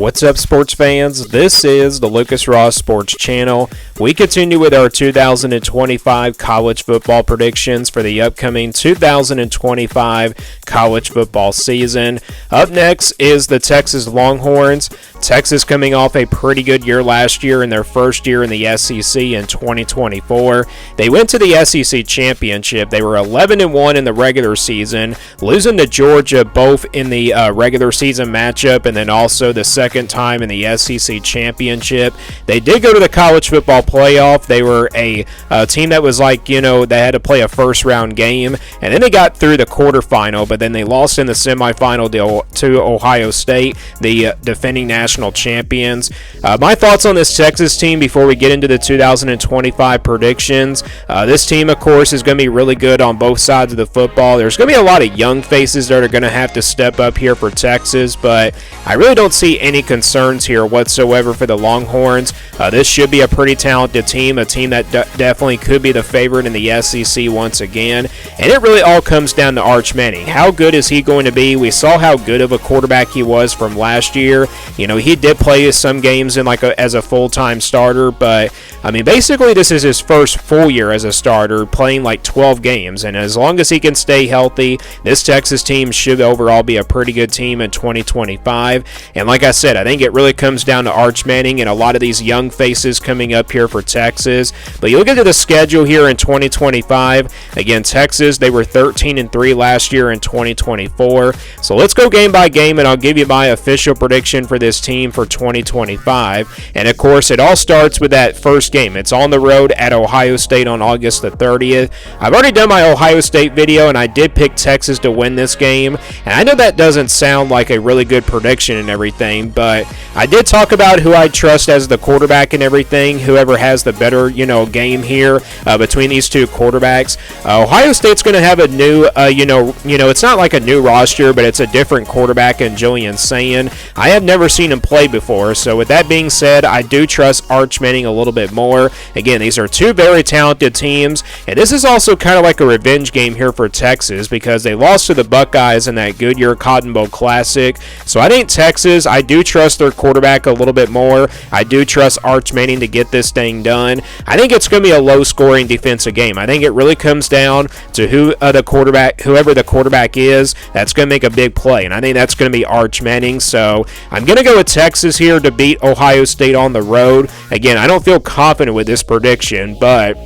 What's up, sports fans? This is the Lucas Ross Sports Channel. We continue with our 2025 college football predictions for the upcoming 2025 college football season. Up next is the Texas Longhorns. Texas coming off a pretty good year last year in their first year in the SEC in 2024. They went to the SEC championship. They were 11-1 in the regular season, losing to Georgia both in the regular season matchup and then also the second time in the SEC championship. They did go to the college football playoff. They were a team that was like, they had to play a first round game, and then they got through the quarterfinal, but then they lost in the semifinal to Ohio State, the defending national champions. My thoughts on this Texas team before we get into the 2025 predictions. This team, of course, is going to be really good on both sides of the football. There's going to be a lot of young faces that are going to have to step up here for Texas, but I really don't see any concerns here whatsoever for the Longhorns. This should be a pretty talented team, a team that definitely could be the favorite in the SEC once again, and it really all comes down to Arch Manning. How good is he going to be? We saw how good of a quarterback he was from last year. He did play some games in as a full-time starter, but basically this is his first full year as a starter, playing 12 games, and as long as he can stay healthy, this Texas team should overall be a pretty good team in 2025. And like I said, I think it really comes down to Arch Manning and a lot of these young faces coming up here for Texas. But you look into the schedule here in 2025. Again, Texas, they were 13-3 last year in 2024. So let's go game by game, and I'll give you my official prediction for this team for 2025. And of course, it all starts with that first game. It's on the road at Ohio State on August the 30th. I've already done my Ohio State video, and I did pick Texas to win this game. And I know that doesn't sound like a really good prediction and everything, but I did talk about who I trust as the quarterback and everything, whoever has the better, game here between these two quarterbacks. Ohio State's going to have a new, it's not like a new roster, but it's a different quarterback in Julian Sayin. I have never seen him play before, so with that being said, I do trust Arch Manning a little bit more. Again, these are two very talented teams, and this is also kind of like a revenge game here for Texas because they lost to the Buckeyes in that Goodyear Cotton Bowl Classic. So I think Texas, I do trust their quarterback a little bit more. I do trust Arch Manning to get this thing done. I think it's going to be a low-scoring defensive game. I think it really comes down to whoever the quarterback is, that's going to make a big play, and I think that's going to be Arch Manning. So I'm going to go with Texas here to beat Ohio State on the road. Again, I don't feel confident with this prediction, but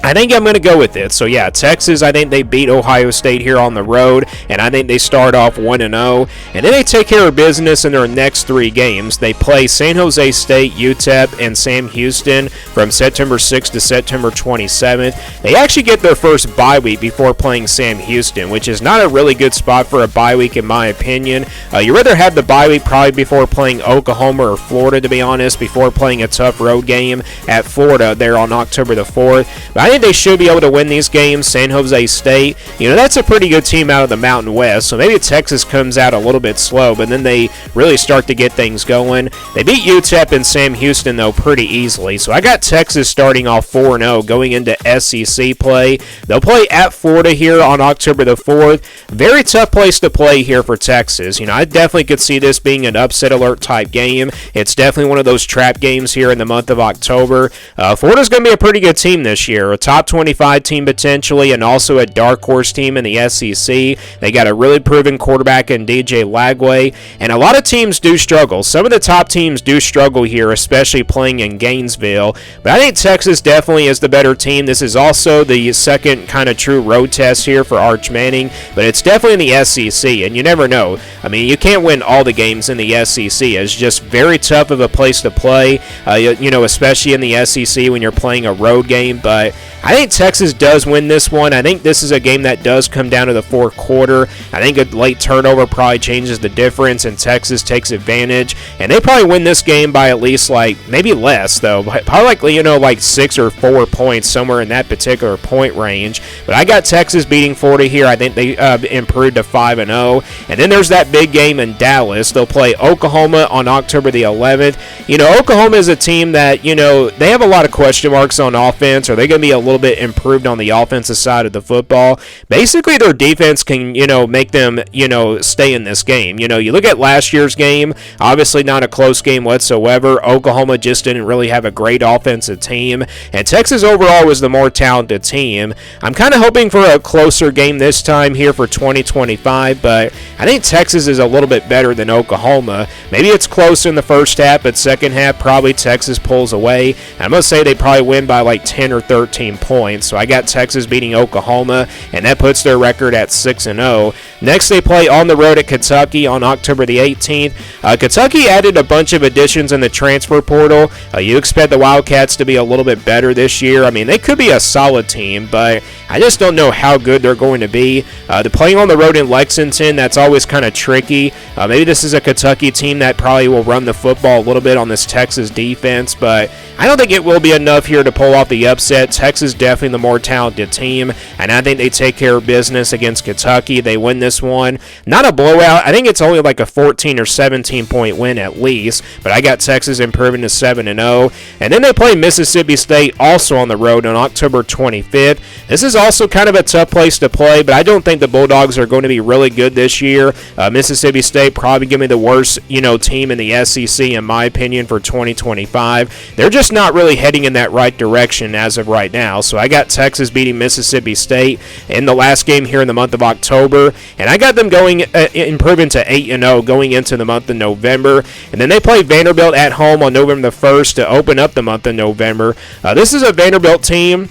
I think I'm going to go with it. So, yeah, Texas, I think they beat Ohio State here on the road, and I think they start off 1-0. And then they take care of business in their next three games. They play San Jose State, UTEP, and Sam Houston from September 6th to September 27th. They actually get their first bye week before playing Sam Houston, which is not a really good spot for a bye week in my opinion. You'd rather have the bye week probably before playing Oklahoma or Florida, to be honest, before playing a tough road game at Florida there on October the 4th. But I think they should be able to win these games. San Jose State, that's a pretty good team out of the Mountain West, so maybe Texas comes out a little bit slow, but then they really start to get things going. They beat UTEP and Sam Houston, though, pretty easily, so I got Texas starting off 4-0 going into SEC play. They'll play at Florida here on October the 4th. Very tough place to play here for Texas. I definitely could see this being an upset alert type game. It's definitely one of those trap games here in the month of October. Florida's going to be a pretty good team this year, a top 25 team potentially, and also a dark horse team in the SEC. They got a really proven quarterback in DJ Lagway, and a lot of teams do struggle. Some of the top teams do struggle here, especially playing in Gainesville, but I think Texas definitely is the better team. This is also the second kind of true road test here for Arch Manning, but it's definitely in the SEC, and you never know. You can't win all the games in the SEC. It's just very tough of a place to play, especially in the SEC when you're playing a road game, but I think Texas does win this one. I think this is a game that does come down to the fourth quarter. I think a late turnover probably changes the difference, and Texas takes advantage. And they probably win this game by at least, maybe less, though. Probably, 6 or 4 points, somewhere in that particular point range. But I got Texas beating Florida here. I think they improved to 5-0. And then there's that big game in Dallas. They'll play Oklahoma on October the 11th. Oklahoma is a team that, they have a lot of question marks on offense. Are they going to be little bit improved on the offensive side of the football. Basically, their defense can, make them, stay in this game. You look at last year's game, obviously not a close game whatsoever. Oklahoma just didn't really have a great offensive team, and Texas overall was the more talented team. I'm kind of hoping for a closer game this time here for 2025, but I think Texas is a little bit better than Oklahoma. Maybe it's close in the first half, but second half, probably Texas pulls away. I'm going to say they probably win by like 10 or 13 points. So I got Texas beating Oklahoma, and that puts their record at 6-0. Next, they play on the road at Kentucky on October the 18th. Kentucky added a bunch of additions in the transfer portal. You expect the Wildcats to be a little bit better this year. I mean, they could be a solid team, but I just don't know how good they're going to be. They're playing on the road in Lexington. That's always kind of tricky. Maybe this is a Kentucky team that probably will run the football a little bit on this Texas defense, but I don't think it will be enough here to pull off the upset. Texas definitely the more talented team, and I think they take care of business against Kentucky. They win this one. Not a blowout. I think it's only like a 14 or 17 point win at least, but I got Texas improving to 7-0. And then they play Mississippi State also on the road on October 25th. This is also kind of a tough place to play, but I don't think the Bulldogs are going to be really good this year. Mississippi State probably give me the worst, team in the SEC in my opinion for 2025. They're just not really heading in that right direction as of right now. So I got Texas beating Mississippi State in the last game here in the month of October, and I got them going improving to 8-0 going into the month of November. And then they play Vanderbilt at home on November the 1st to open up the month of November. This is a Vanderbilt team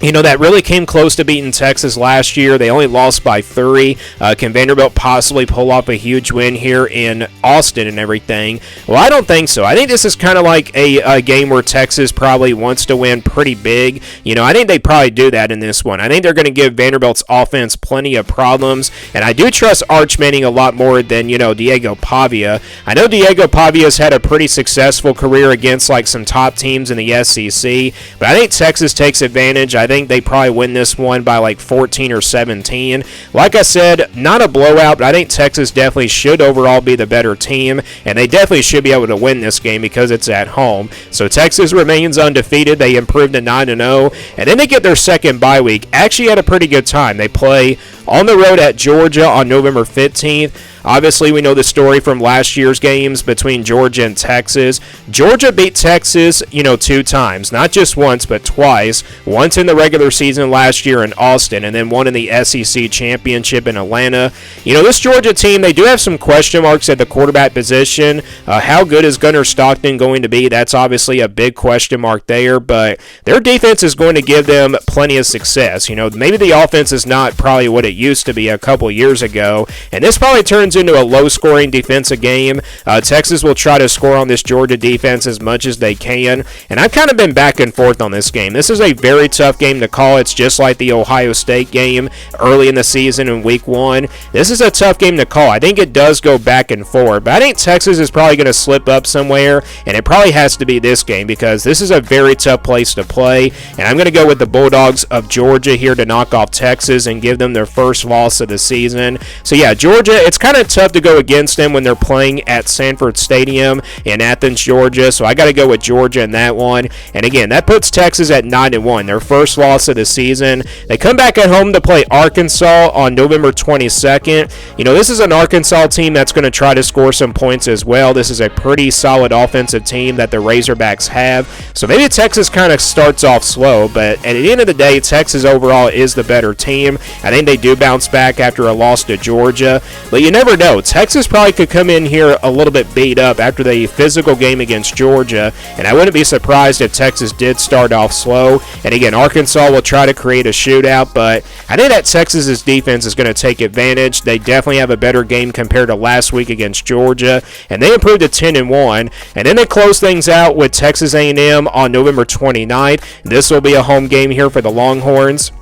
that really came close to beating Texas last year. They only lost by 3. Can Vanderbilt possibly pull off a huge win here in Austin and everything? Well, I don't think so. I think this is kind of like a game where Texas probably wants to win pretty big. I think they probably do that in this one. I think they're going to give Vanderbilt's offense plenty of problems, and I do trust Arch Manning a lot more than, Diego Pavia. I know Diego Pavia's had a pretty successful career against like some top teams in the SEC, but I think Texas takes advantage. I think they probably win this one by like 14 or 17. Like I said, not a blowout, but I think Texas definitely should overall be the better team, and they definitely should be able to win this game because it's at home. So Texas remains undefeated. They improved to 9-0, and then they get their second bye week. Actually had a pretty good time. They play on the road at Georgia on November 15th. Obviously, we know the story from last year's games between Georgia and Texas. Georgia beat Texas, 2 times. Not just once, but twice. Once in the regular season last year in Austin, and then one in the SEC championship in Atlanta. This Georgia team, they do have some question marks at the quarterback position. How good is Gunnar Stockton going to be? That's obviously a big question mark there, but their defense is going to give them plenty of success. Maybe the offense is not probably what it used to be a couple years ago, and this probably turns into a low-scoring defensive game. Texas will try to score on this Georgia defense as much as they can, and I've kind of been back and forth on this game. This is a very tough game to call. It's just like the Ohio State game early in the season in week 1. This is a tough game to call. I think it does go back and forth, but I think Texas is probably going to slip up somewhere, and it probably has to be this game because this is a very tough place to play, and I'm going to go with the Bulldogs of Georgia here to knock off Texas and give them their first loss of the season. So yeah, Georgia, it's kind of tough to go against them when they're playing at Sanford Stadium in Athens, Georgia, so I got to go with Georgia in that one. And again, that puts Texas at 9-1, their first loss of the season. They come back at home to play Arkansas on November 22nd. This is an Arkansas team that's going to try to score some points as well. This is a pretty solid offensive team that the Razorbacks have, so maybe Texas kind of starts off slow, but at the end of the day, Texas overall is the better team. I think they do bounce back after a loss to Georgia, but you never know. Texas probably could come in here a little bit beat up after the physical game against Georgia, and I wouldn't be surprised if Texas did start off slow. And again, Arkansas will try to create a shootout, but I think that Texas's defense is going to take advantage. They definitely have a better game compared to last week against Georgia, and they improved to 10-1. And then they close things out with Texas A&M on November 29th. This will be a home game here for the Longhorns.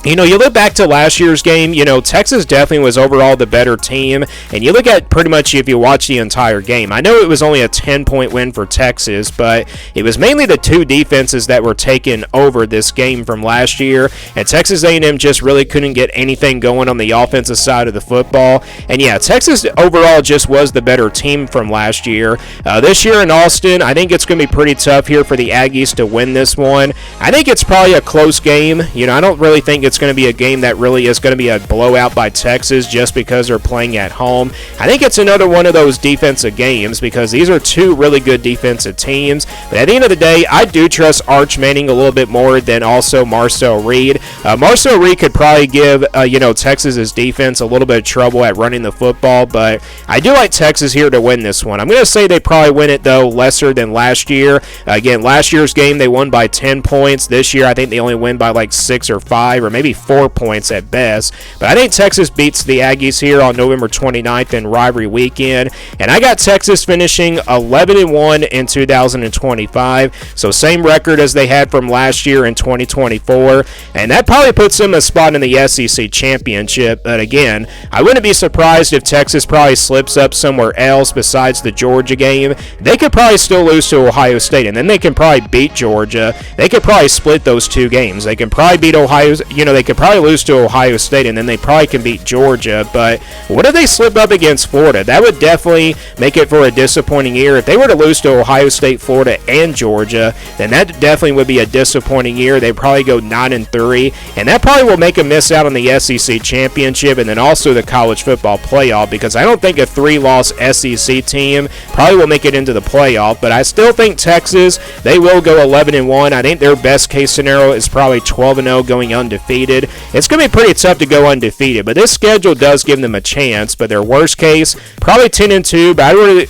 You look back to last year's game, Texas definitely was overall the better team, and you look at pretty much if you watch the entire game. I know it was only a 10-point win for Texas, but it was mainly the two defenses that were taking over this game from last year, and Texas A&M just really couldn't get anything going on the offensive side of the football. And yeah, Texas overall just was the better team from last year. This year in Austin, I think it's going to be pretty tough here for the Aggies to win this one. I think it's probably a close game. I don't really think it's going to be a game that really is going to be a blowout by Texas just because they're playing at home. I think it's another one of those defensive games because these are two really good defensive teams. But at the end of the day, I do trust Arch Manning a little bit more than also Marcel Reed. Marcel Reed could probably give Texas's defense a little bit of trouble at running the football, but I do like Texas here to win this one. I'm going to say they probably win it though lesser than last year. Again, last year's game they won by 10 points. This year I think they only win by like 6 or 5 or maybe 4 points at best. But I think Texas beats the Aggies here on November 29th in rivalry weekend. And I got Texas finishing 11-1 in 2025. So same record as they had from last year in 2024. And that probably puts them a spot in the SEC championship. But again, I wouldn't be surprised if Texas probably slips up somewhere else besides the Georgia game. They could probably still lose to Ohio State, and then they can probably beat Georgia. They could probably split those two games. They can probably beat Ohio, they could probably lose to Ohio State, and then they probably can beat Georgia. But what if they slip up against Florida? That would definitely make it for a disappointing year. If they were to lose to Ohio State, Florida, and Georgia, then that definitely would be a disappointing year. They'd probably go 9-3, and that probably will make them miss out on the SEC championship and then also the college football playoff, because I don't think a 3-loss SEC team probably will make it into the playoff. But I still think Texas, they will go 11-1. I think their best case scenario is probably 12-0 going undefeated. It's going to be pretty tough to go undefeated, but this schedule does give them a chance. But their worst case, probably 10-2, but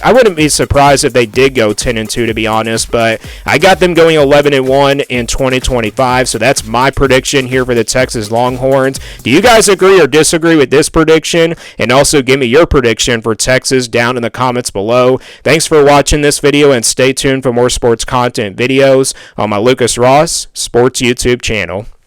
I wouldn't be surprised if they did go 10-2, to be honest. But I got them going 11-1 in 2025, so that's my prediction here for the Texas Longhorns. Do you guys agree or disagree with this prediction? And also give me your prediction for Texas down in the comments below. Thanks for watching this video, and stay tuned for more sports content videos on my Lucas Ross Sports YouTube channel.